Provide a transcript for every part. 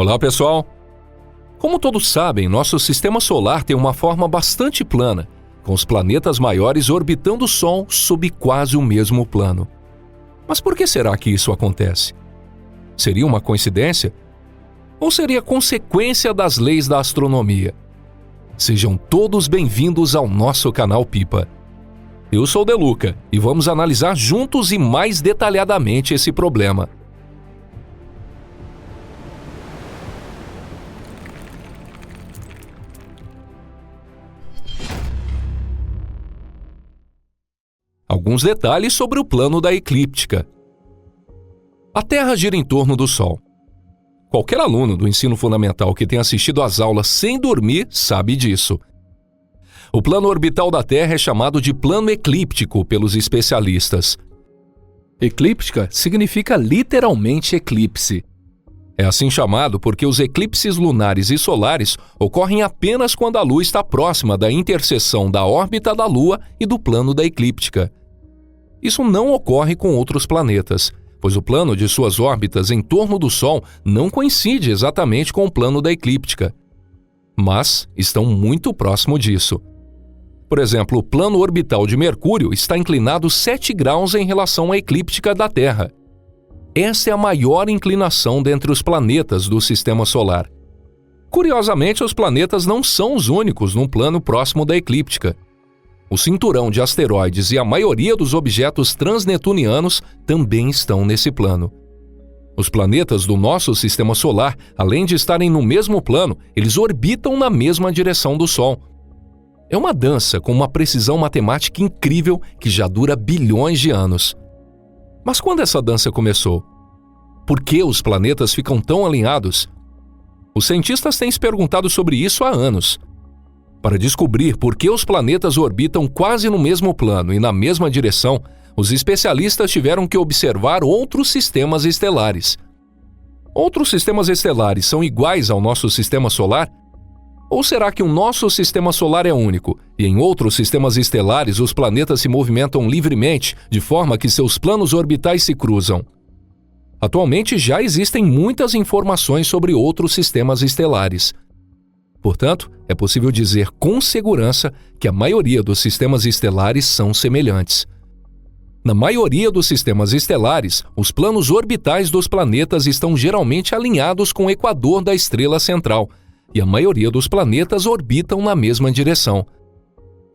Olá, pessoal! Como todos sabem, nosso sistema solar tem uma forma bastante plana, com os planetas maiores orbitando o Sol sob quase o mesmo plano. Mas por que será que isso acontece? Seria uma coincidência? Ou seria consequência das leis da astronomia? Sejam todos bem-vindos ao nosso canal Pipa. Eu sou o Deluca e vamos analisar juntos e mais detalhadamente esse problema. Alguns detalhes sobre o plano da eclíptica. A Terra gira em torno do Sol. Qualquer aluno do ensino fundamental que tenha assistido às aulas sem dormir sabe disso. O plano orbital da Terra é chamado de plano eclíptico pelos especialistas. Eclíptica significa literalmente eclipse. É assim chamado porque os eclipses lunares e solares ocorrem apenas quando a Lua está próxima da interseção da órbita da Lua e do plano da eclíptica. Isso não ocorre com outros planetas, pois o plano de suas órbitas em torno do Sol não coincide exatamente com o plano da eclíptica, mas estão muito próximo disso. Por exemplo, o plano orbital de Mercúrio está inclinado 7 graus em relação à eclíptica da Terra. Essa é a maior inclinação dentre os planetas do Sistema Solar. Curiosamente, os planetas não são os únicos num plano próximo da eclíptica. O cinturão de asteroides e a maioria dos objetos transneptunianos também estão nesse plano. Os planetas do nosso Sistema Solar, além de estarem no mesmo plano, eles orbitam na mesma direção do Sol. É uma dança com uma precisão matemática incrível que já dura bilhões de anos. Mas quando essa dança começou? Por que os planetas ficam tão alinhados? Os cientistas têm se perguntado sobre isso há anos. Para descobrir por que os planetas orbitam quase no mesmo plano e na mesma direção, os especialistas tiveram que observar outros sistemas estelares. Outros sistemas estelares são iguais ao nosso sistema solar? Ou será que o nosso sistema solar é único e em outros sistemas estelares os planetas se movimentam livremente, de forma que seus planos orbitais se cruzam? Atualmente já existem muitas informações sobre outros sistemas estelares. Portanto, é possível dizer com segurança que a maioria dos sistemas estelares são semelhantes. Na maioria dos sistemas estelares, os planos orbitais dos planetas estão geralmente alinhados com o equador da estrela central, e a maioria dos planetas orbitam na mesma direção.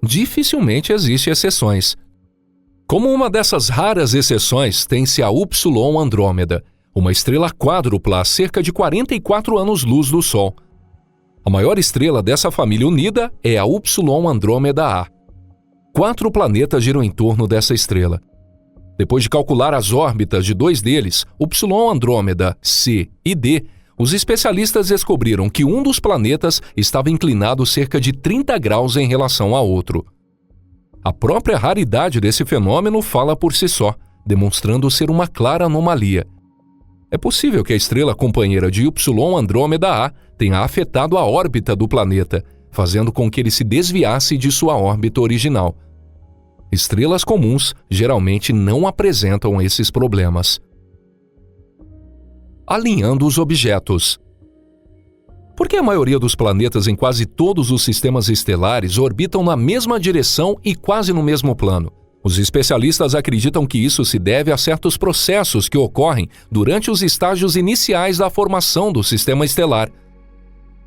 Dificilmente existem exceções. Como uma dessas raras exceções, tem-se a Upsilon Andrômeda, uma estrela quádrupla a cerca de 44 anos-luz do Sol. A maior estrela dessa família unida é a Upsilon Andrômeda A. 4 planetas giram em torno dessa estrela. Depois de calcular as órbitas de 2 deles, Upsilon Andrômeda C e D, os especialistas descobriram que um dos planetas estava inclinado cerca de 30 graus em relação ao outro. A própria raridade desse fenômeno fala por si só, demonstrando ser uma clara anomalia. É possível que a estrela companheira de Upsilon Andrômeda A tenha afetado a órbita do planeta, fazendo com que ele se desviasse de sua órbita original. Estrelas comuns geralmente não apresentam esses problemas. Alinhando os objetos. Por que a maioria dos planetas em quase todos os sistemas estelares orbitam na mesma direção e quase no mesmo plano? Os especialistas acreditam que isso se deve a certos processos que ocorrem durante os estágios iniciais da formação do sistema estelar.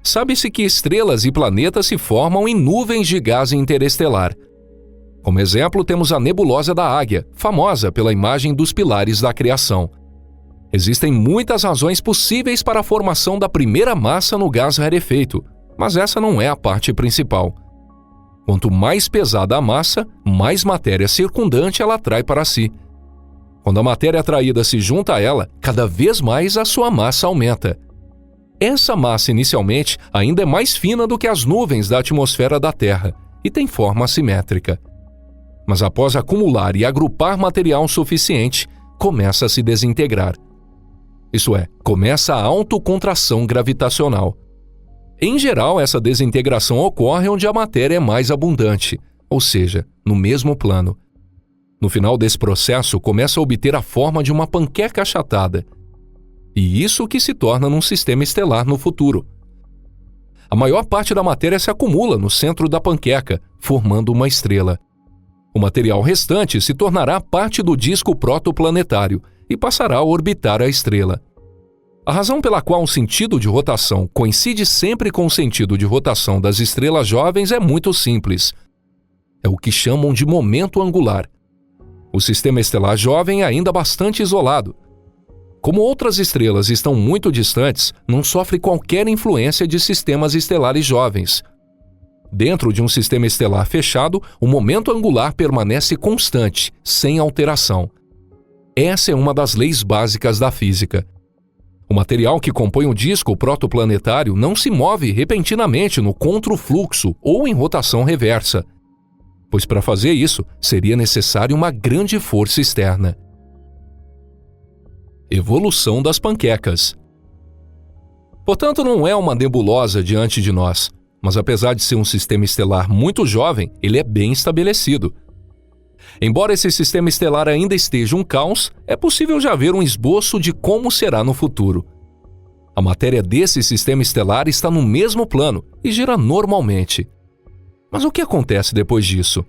Sabe-se que estrelas e planetas se formam em nuvens de gás interestelar. Como exemplo, temos a nebulosa da Águia, famosa pela imagem dos pilares da criação. Existem muitas razões possíveis para a formação da primeira massa no gás rarefeito, mas essa não é a parte principal. Quanto mais pesada a massa, mais matéria circundante ela atrai para si. Quando a matéria atraída se junta a ela, cada vez mais a sua massa aumenta. Essa massa inicialmente ainda é mais fina do que as nuvens da atmosfera da Terra e tem forma assimétrica. Mas após acumular e agrupar material suficiente, começa a se desintegrar. Isso é, começa a autocontração gravitacional. Em geral, essa desintegração ocorre onde a matéria é mais abundante, ou seja, no mesmo plano. No final desse processo, começa a obter a forma de uma panqueca achatada. e isso que se torna num sistema estelar no futuro. A maior parte da matéria se acumula no centro da panqueca, formando uma estrela. O material restante se tornará parte do disco protoplanetário e passará a orbitar a estrela. A razão pela qual o sentido de rotação coincide sempre com o sentido de rotação das estrelas jovens é muito simples. É o que chamam de momento angular. O sistema estelar jovem é ainda bastante isolado. Como outras estrelas estão muito distantes, não sofre qualquer influência de sistemas estelares jovens. Dentro de um sistema estelar fechado, o momento angular permanece constante, sem alteração. Essa é uma das leis básicas da física. O material que compõe o disco protoplanetário não se move repentinamente no contrafluxo ou em rotação reversa, pois para fazer isso seria necessário uma grande força externa. Evolução das panquecas. Portanto, não é uma nebulosa diante de nós, mas apesar de ser um sistema estelar muito jovem, ele é bem estabelecido. Embora esse sistema estelar ainda esteja um caos, é possível já ver um esboço de como será no futuro. A matéria desse sistema estelar está no mesmo plano e gira normalmente. Mas o que acontece depois disso?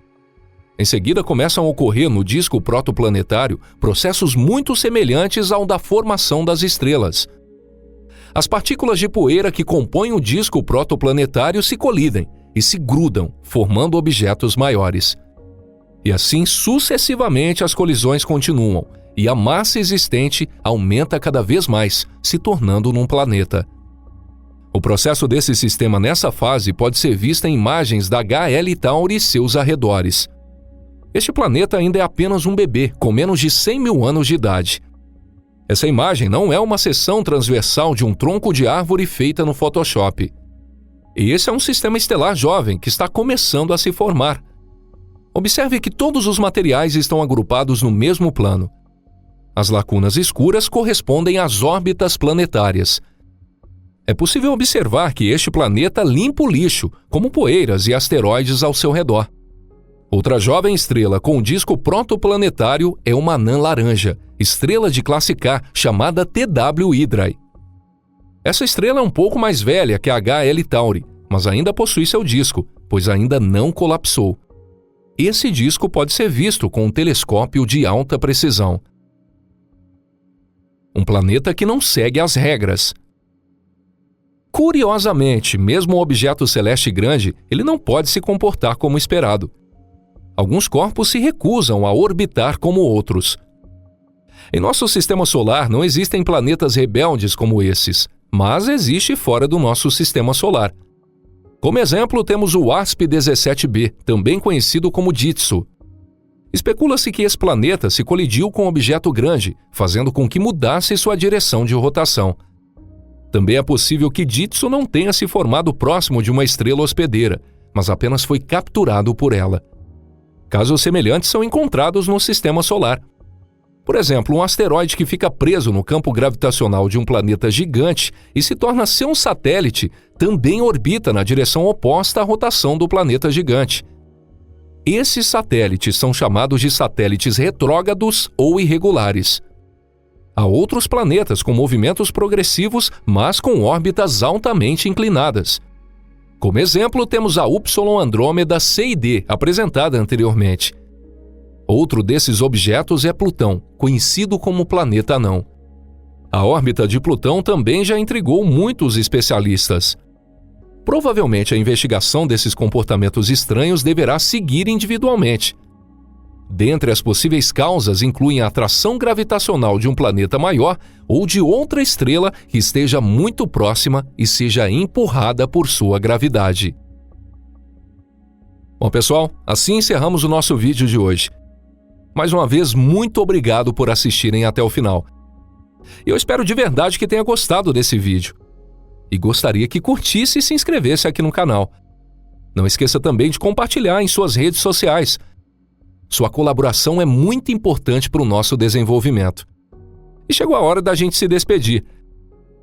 Em seguida, começam a ocorrer no disco protoplanetário processos muito semelhantes ao da formação das estrelas. As partículas de poeira que compõem o disco protoplanetário se colidem e se grudam, formando objetos maiores. E assim sucessivamente as colisões continuam, e a massa existente aumenta cada vez mais, se tornando num planeta. O processo desse sistema nessa fase pode ser visto em imagens da HL Tauri e seus arredores. Este planeta ainda é apenas um bebê, com menos de 100 mil anos de idade. Essa imagem não é uma seção transversal de um tronco de árvore feita no Photoshop. Esse é um sistema estelar jovem que está começando a se formar. Observe que todos os materiais estão agrupados no mesmo plano. As lacunas escuras correspondem às órbitas planetárias. É possível observar que este planeta limpa o lixo, como poeiras e asteroides ao seu redor. Outra jovem estrela com disco protoplanetário é uma anã laranja, estrela de classe K chamada TW Hydrae. Essa estrela é um pouco mais velha que a HL Tauri, mas ainda possui seu disco, pois ainda não colapsou. Esse disco pode ser visto com um telescópio de alta precisão. Um planeta que não segue as regras. Curiosamente, mesmo um objeto celeste grande, ele não pode se comportar como esperado. Alguns corpos se recusam a orbitar como outros. Em nosso sistema solar não existem planetas rebeldes como esses, mas existe fora do nosso sistema solar. Como exemplo, temos o WASP-17b, também conhecido como Ditso. Especula-se que esse planeta se colidiu com um objeto grande, fazendo com que mudasse sua direção de rotação. Também é possível que Ditso não tenha se formado próximo de uma estrela hospedeira, mas apenas foi capturado por ela. Casos semelhantes são encontrados no sistema solar. Por exemplo, um asteroide que fica preso no campo gravitacional de um planeta gigante e se torna seu satélite também orbita na direção oposta à rotação do planeta gigante. Esses satélites são chamados de satélites retrógrados ou irregulares. Há outros planetas com movimentos progressivos, mas com órbitas altamente inclinadas. Como exemplo, temos a Y Andrômeda C e D, apresentada anteriormente. Outro desses objetos é Plutão, conhecido como planeta anão. A órbita de Plutão também já intrigou muitos especialistas. Provavelmente a investigação desses comportamentos estranhos deverá seguir individualmente. Dentre as possíveis causas incluem a atração gravitacional de um planeta maior ou de outra estrela que esteja muito próxima e seja empurrada por sua gravidade. Bom, pessoal, assim encerramos o nosso vídeo de hoje. Mais uma vez, muito obrigado por assistirem até o final. Eu espero de verdade que tenha gostado desse vídeo. E gostaria que curtisse e se inscrevesse aqui no canal. Não esqueça também de compartilhar em suas redes sociais. Sua colaboração é muito importante para o nosso desenvolvimento. E chegou a hora da gente se despedir.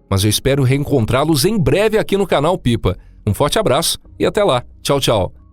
Mas eu espero reencontrá-los em breve aqui no canal Pipa. Um forte abraço e até lá. Tchau, tchau.